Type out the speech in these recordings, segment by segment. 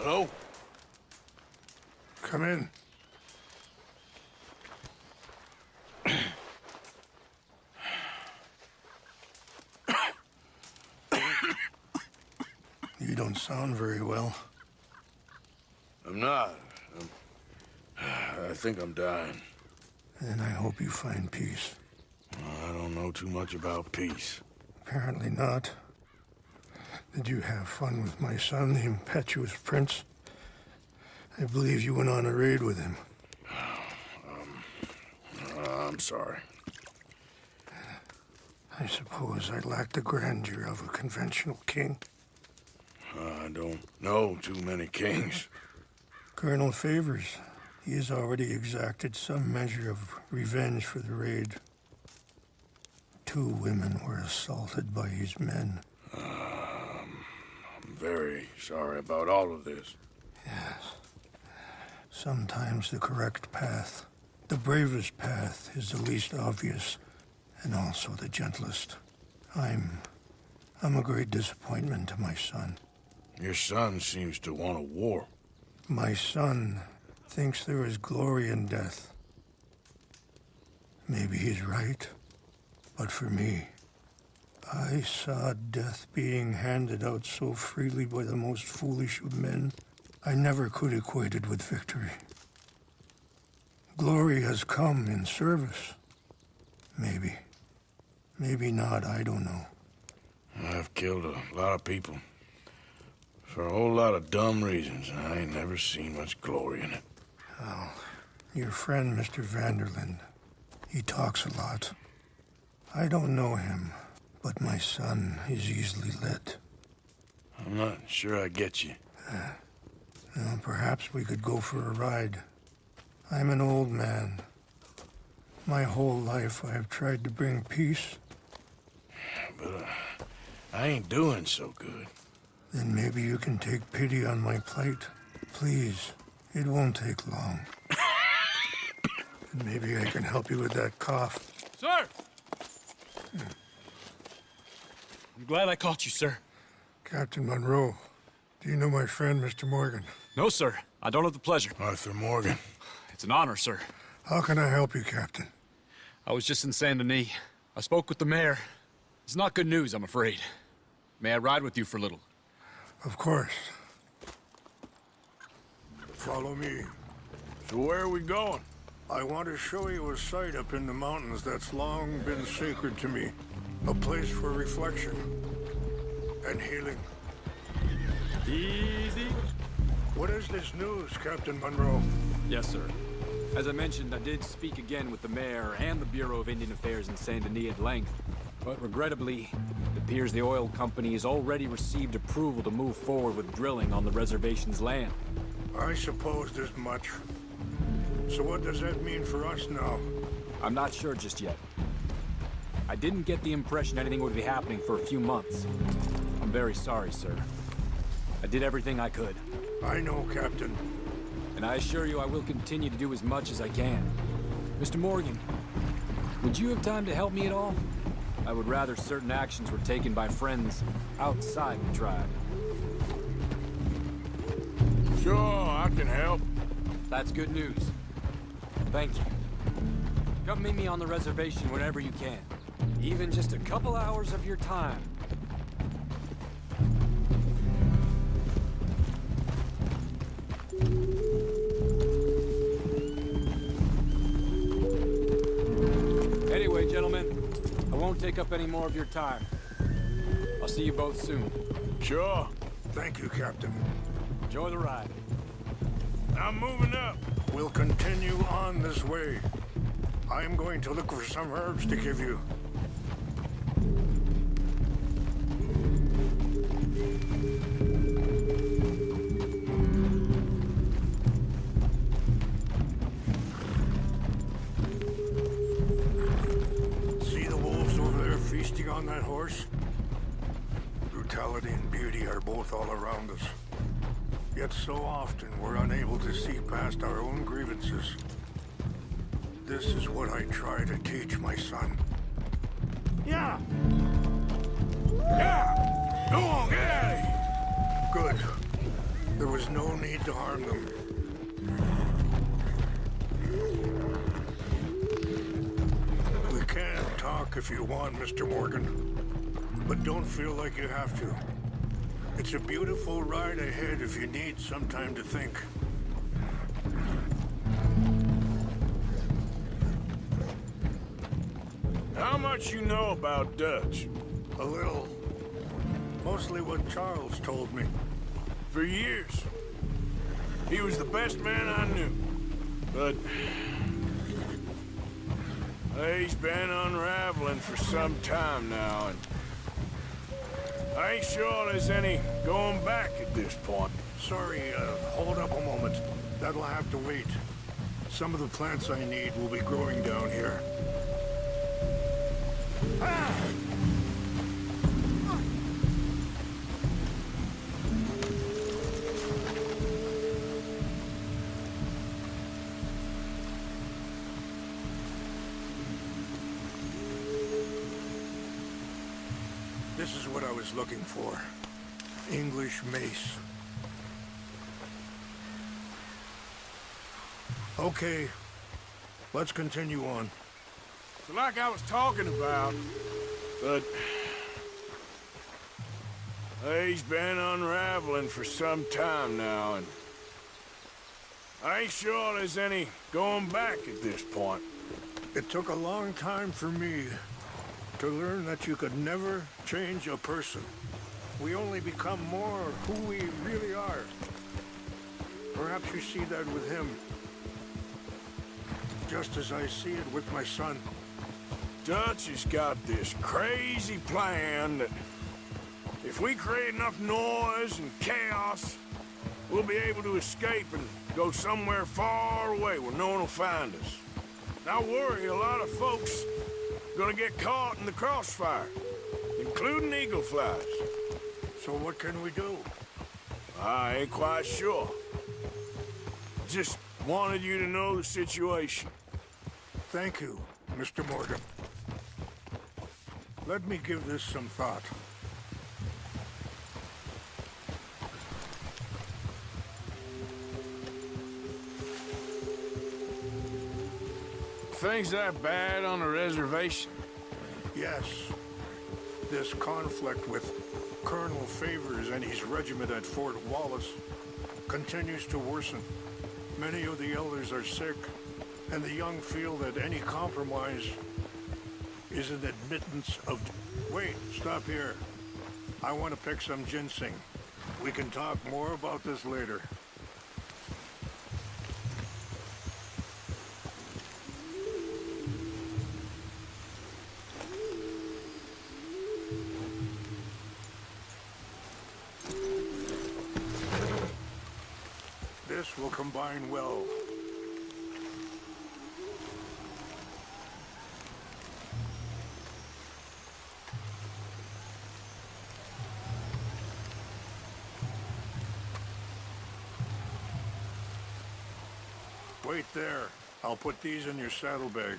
Hello? Come in. You don't sound very well. I'm not. I think I'm dying. And I hope you find peace. I don't know too much about peace. Apparently not. Did you have fun with my son, the impetuous prince? I believe you went on a raid with him. I'm sorry. I suppose I lack the grandeur of a conventional king. I don't know too many kings. Colonel Favors, he has already exacted some measure of revenge for the raid. 2 women were assaulted by his men. I'm very sorry about all of this. Yes. Sometimes the correct path, the bravest path, is the least obvious, and also the gentlest. I'm a great disappointment to my son. Your son seems to want a war. My son thinks there is glory in death. Maybe he's right, but for me, I saw death being handed out so freely by the most foolish of men, I never could equate it with victory. Glory has come in service. Maybe. Maybe not, I don't know. I've killed a lot of people. For a whole lot of dumb reasons, and I ain't never seen much glory in it. Oh, your friend, Mr. Vanderlyn, he talks a lot. I don't know him, but my son is easily led. I'm not sure I get you. Well, perhaps we could go for a ride. I'm an old man. My whole life I have tried to bring peace. But I ain't doing so good. Then maybe you can take pity on my plight. Please, it won't take long. And maybe I can help you with that cough. Sir! I'm glad I caught you, sir. Captain Monroe, do you know my friend, Mr. Morgan? No, sir. I don't have the pleasure. Arthur Morgan. It's an honor, sir. How can I help you, Captain? I was just in Saint Denis. I spoke with the mayor. It's not good news, I'm afraid. May I ride with you for a little? Of course. Follow me. So where are we going? I want to show you a site up in the mountains that's long been sacred to me. A place for reflection and healing. Easy. What is this news, Captain Monroe? Yes, sir. As I mentioned, I did speak again with the mayor and the Bureau of Indian Affairs in Saint Denis at length. But regrettably, it appears the oil company has already received approval to move forward with drilling on the reservation's land. I supposed as much. So what does that mean for us now? I'm not sure just yet. I didn't get the impression anything would be happening for a few months. I'm very sorry, sir. I did everything I could. I know, Captain. And I assure you I will continue to do as much as I can. Mr. Morgan, would you have time to help me at all? I would rather certain actions were taken by friends outside the tribe. Sure, I can help. That's good news. Thank you. Come meet me on the reservation whenever you can. Even just a couple hours of your time. Anyway, gentlemen, I won't take up any more of your time. I'll see you both soon. Sure. Thank you, Captain. Enjoy the ride. I'm moving up. We'll continue on this way. I am going to look for some herbs to give you. See the wolves over there feasting on that horse? Brutality and beauty are both all around us. Yet so often we're unable to see past our own grievances. This is what I try to teach my son. Yeah! Yeah! Go on, get out of here! Good. There was was no need to harm them. We can talk if you want, Mr. Morgan. But don't feel like you have to. It's a beautiful ride ahead if you need some time to think. How much you know about Dutch? A little. Mostly what Charles told me. For years. He was the best man I knew. But... he's been unraveling for some time now, and... I ain't sure there's any going back at this point. Sorry, hold up a moment. That'll have to wait. Some of the plants I need will be growing down here. Ah! This is what I was looking for. English mace. Okay, let's continue on. So like I was talking about, but... he's been unraveling for some time now, and... I ain't sure there's any going back at this point. It took a long time for me to learn that you could never change a person. We only become more who we really are. Perhaps you see that with him. Just as I see it with my son. Dutch has got this crazy plan that if we create enough noise and chaos, we'll be able to escape and go somewhere far away where no one will find us. And I worry a lot of folks are gonna get caught in the crossfire, including eagle flies. So what can we do? I ain't quite sure. Just wanted you to know the situation. Thank you, Mr. Morgan. Let me give this some thought. Things that bad on the reservation? Yes. This conflict with Colonel Favors and his regiment at Fort Wallace continues to worsen. Many of the elders are sick, and the young feel that any compromise is an admittance of... Wait, stop here. I want to pick some ginseng. We can talk more about this later. This will combine well. Wait there. I'll put these in your saddlebag.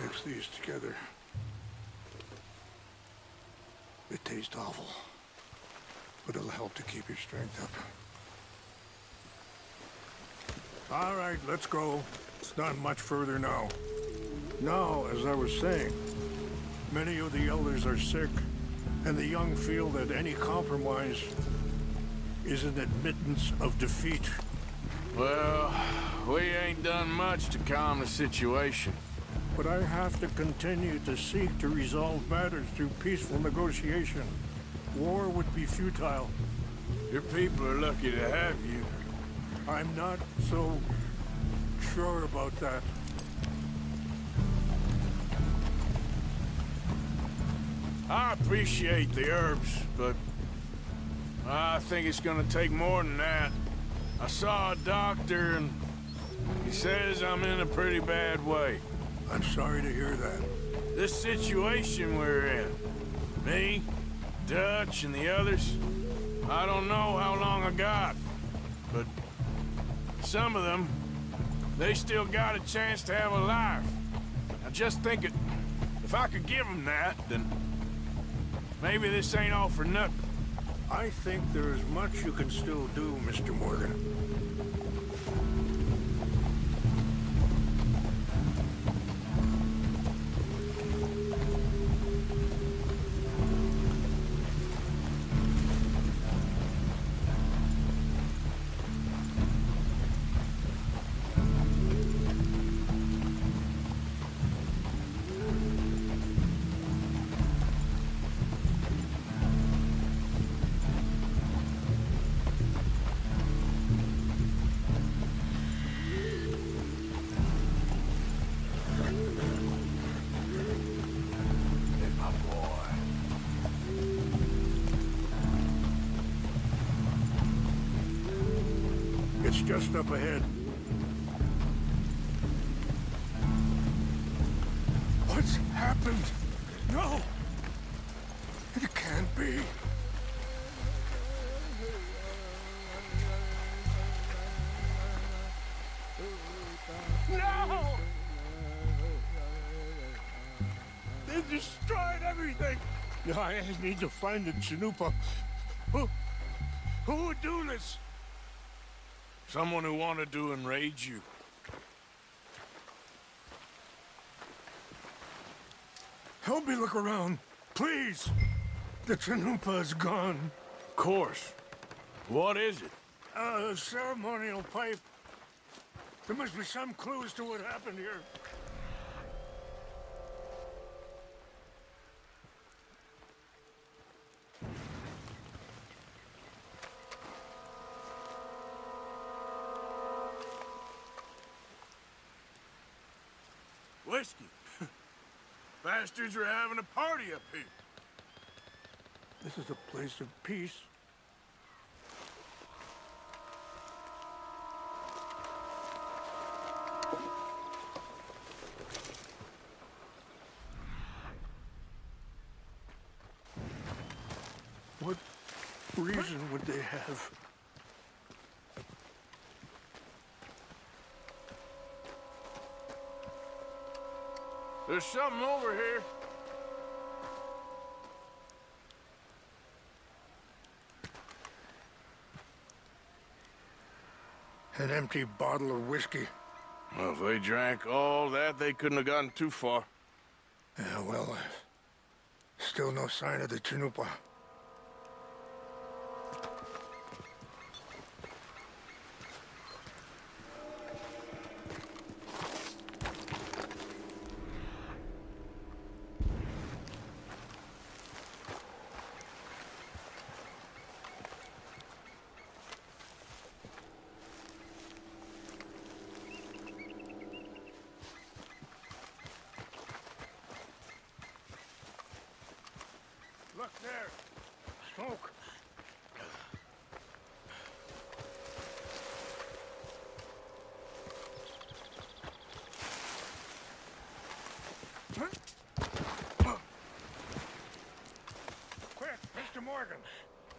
Mix these together. It tastes awful, but it'll help to keep your strength up. All right, let's go. It's not much further now. Now, as I was saying, many of the elders are sick, and the young feel that any compromise is an admittance of defeat. Well, we ain't done much to calm the situation. But I have to continue to seek to resolve matters through peaceful negotiation. War would be futile. Your people are lucky to have you. I'm not so sure about that. I appreciate the herbs, but I think it's gonna take more than that. I saw a doctor and he says I'm in a pretty bad way. I'm sorry to hear that. This situation we're in, me, Dutch, and the others, I don't know how long I got, but some of them, they still got a chance to have a life. I just think if I could give them that, then maybe this ain't all for nothing. I think there is much you can still do, Mr. Morgan. It's just up ahead. What's happened? No! It can't be. No! They destroyed everything! I need to find the Chanupa. Who would do this? Someone who wanted to enrage you. Help me look around, please. The Chanupa is gone. Of course. What is it? A ceremonial pipe. There must be some clues to what happened here. Whiskey. Bastards are having a party up here. This is a place of peace. What reason would they have? There's something over here. An empty bottle of whiskey. Well, if they drank all that, they couldn't have gotten too far. Yeah, well, still no sign of the Chanupa. Look there. Smoke. Quick, Mr. Morgan.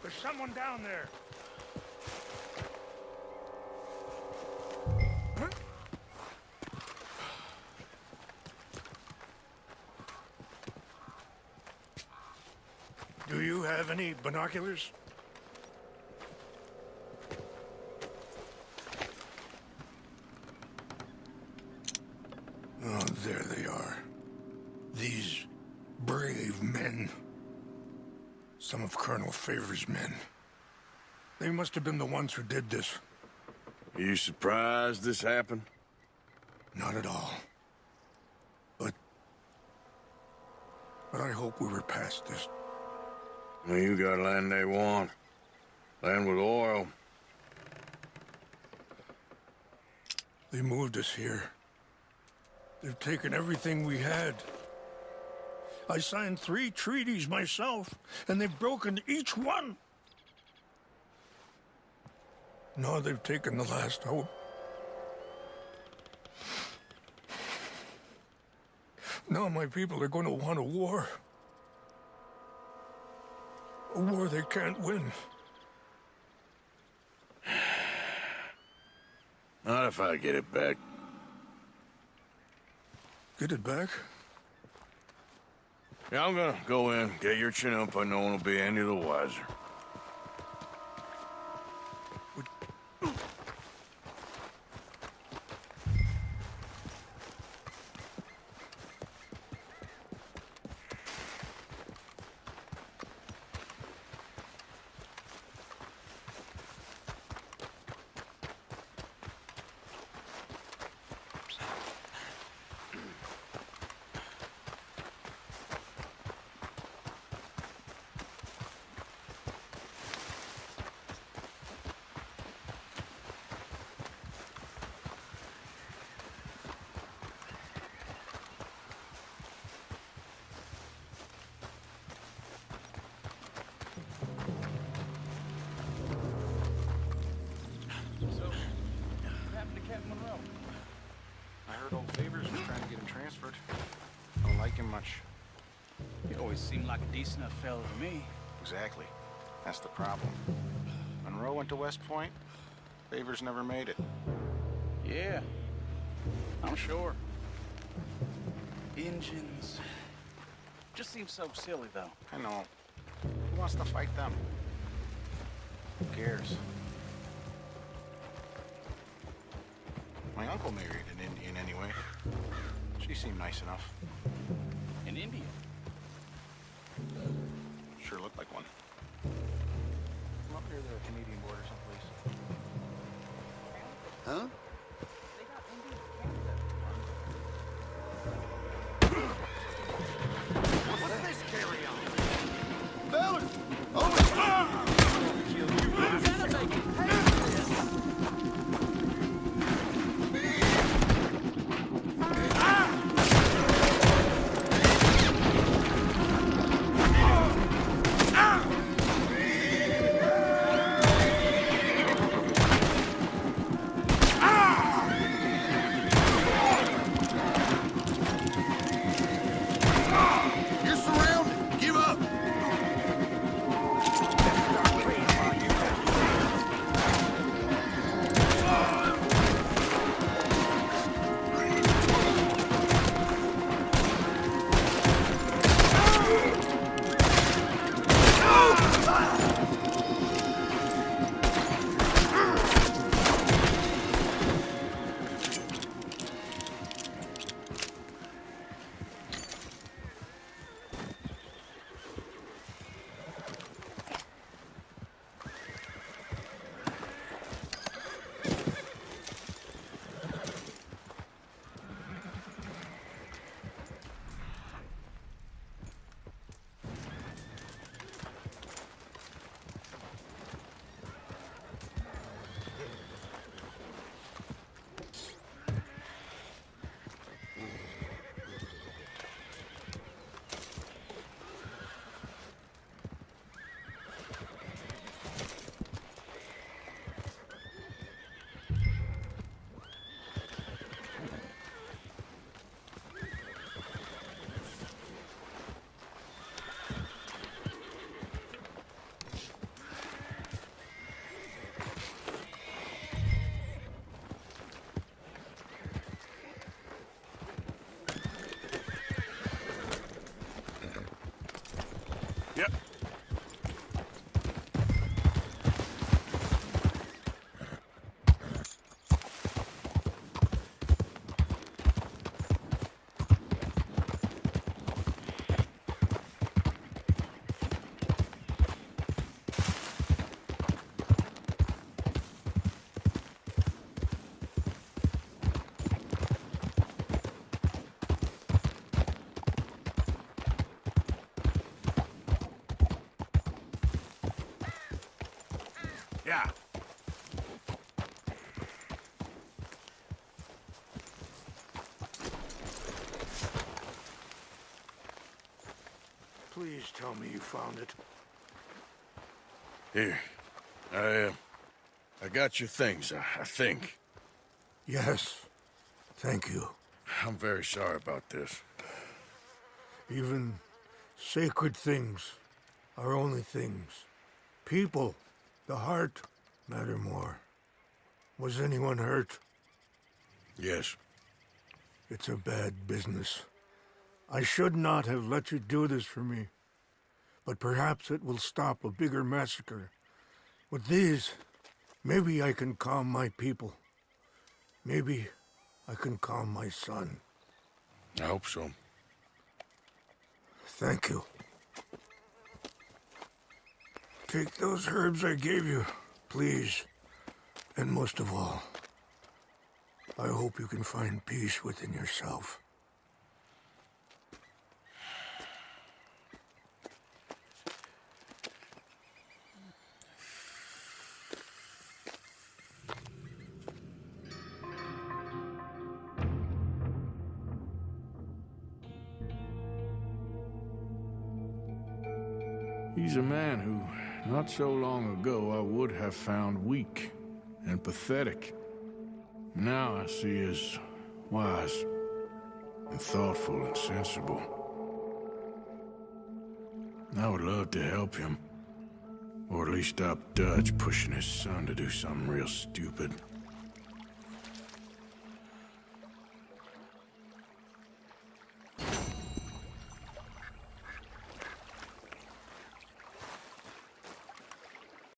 There's someone down there. Do you have any binoculars? Oh, there they are. These brave men. Some of Colonel Favor's men. They must have been the ones who did this. Are you surprised this happened? Not at all. But I hope we were past this. Well, you got land they want. Land with oil. They moved us here. They've taken everything we had. I signed 3 treaties myself, and they've broken each one. Now they've taken the last hope. Now my people are going to want a war. A war they can't win. Not if I get it back. Get it back? Yeah, I'm gonna go in, get your Chinook, but no one will be any the wiser. I heard old Favors was trying to get him transferred. Don't like him much. He always seemed like a decent enough fellow to me. Exactly. That's the problem. Monroe went to West Point. Favors never made it. Yeah, I'm sure. Engines. Just seems so silly, though. I know. Who wants to fight them? Who cares? My uncle married an Indian anyway. She seemed nice enough. An Indian. Sure looked like one. From up near the Canadian border someplace. Huh? What's this carry on? Fellas! Over! You're surrounded! Give up! Yep. Yeah. Please tell me you found it. Here. I got your things, I think. Yes. Thank you. I'm very sorry about this. Even sacred things are only things. People, the heart, matter more. Was anyone hurt? Yes. It's a bad business. I should not have let you do this for me. But perhaps it will stop a bigger massacre. With these, maybe I can calm my people. Maybe I can calm my son. I hope so. Thank you. Take those herbs I gave you, please. And most of all, I hope you can find peace within yourself. He's a man who, not so long ago, I would have found weak and pathetic. Now I see as wise and thoughtful and sensible. I would love to help him, or at least stop Dutch pushing his son to do something real stupid.